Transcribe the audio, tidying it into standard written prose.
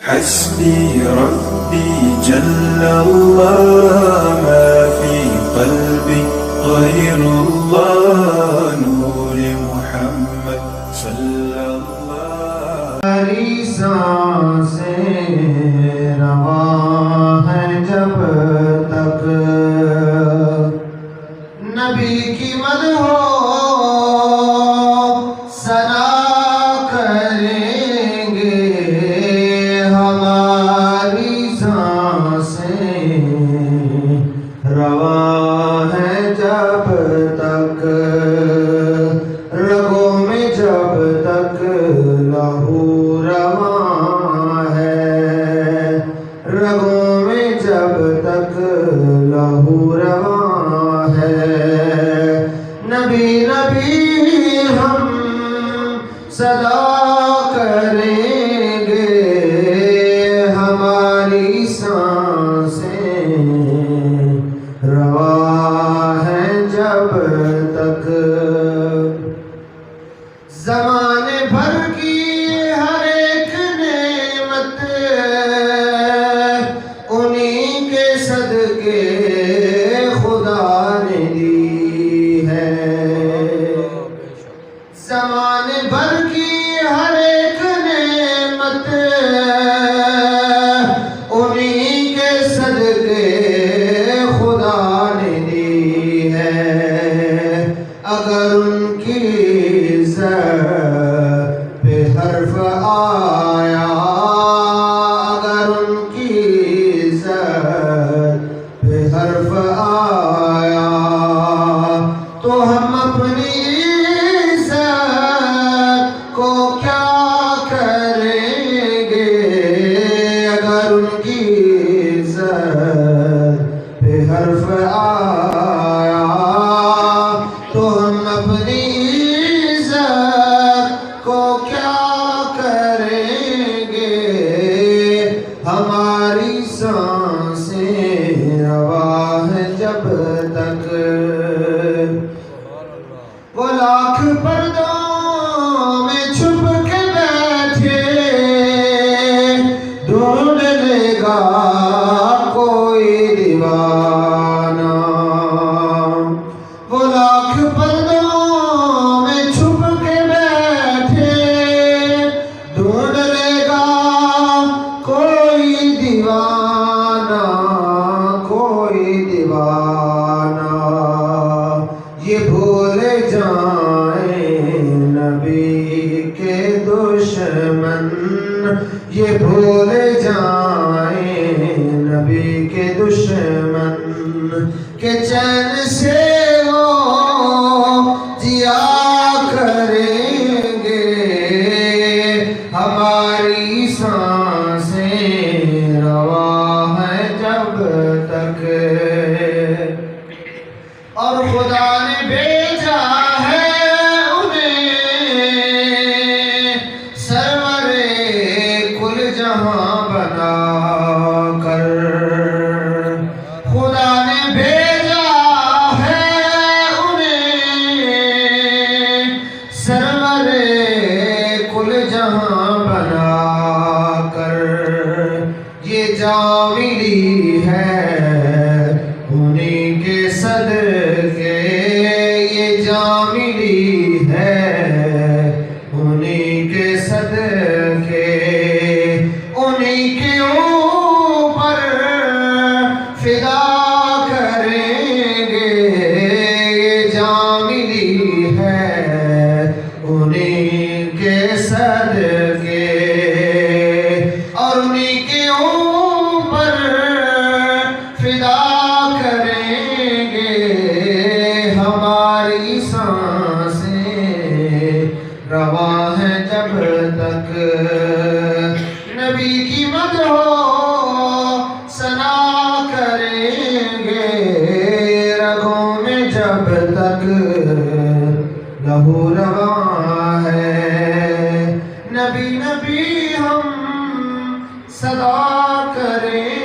حسبي ربي جل الله ما في قلبي غير الله نور محمد صلى الله ہماری سانسیں رواں ہیں جب تک نبی کی مدح ثنا کریں گے ہماری سانسیں رواں ہیں جب تک رگوں میں جب تک لہو رواں ہے رگوں میں جب تک لہو رواں ہے نبی نبی ہم صدا کریں گے ہماری سانسیں رواں ہیں جب تک زمانے بھر کی ہر ایک نعمت انہی کے صدقے خدا نے دی ہے زمانے بھر کی ہر ایک نعمت انہی کے صدقے خدا نے دی ہے اگر ان کی پہ حرف آیا اگر ان کی عزت پہ حرف آیا تو ہم اپنی عزت کو کیا کریں گے اگر ان کی عزت پہ حرف آیا تو ہم اپنی کو کیا کریں گے ہماری سانسیں رواں ہیں جب تک وہ لاکھ پردوں میں چھپ کے بیٹھے ڈھونڈ لے گا کوئی دیوانہ وہ لاکھ پردوں میں چھپ کے ڈھونڈ لے گا کوئی دیوانہ یہ بھولے جائیں نبی کے دشمن یہ بھولے جائیں نبی کے دشمن کہ چین سے وہ جیا کریں گے ہماری سانسیں رواں ہیں جب تک اور خدا نے بھیجا ہے انہیں سرور کل جہاں بنا کر خدا نے بھیجا ہے انہیں سرور کل جہاں بنا کر یہ جام ملی ہے انہی کے صدقے یہ جام ملی ہے انہی کے صدقے انہی کے اوپر فدا کریں گے یہ جام ملی ہے انہی کے صدقے اور انہی کے اوپر فدا کریں گے ہماری سانسیں رواں ہیں جب تک نبی کی مدح ثنا کریں گے رگوں میں جب تک لہو رواں ہے نبی نبی ہم صدا کریں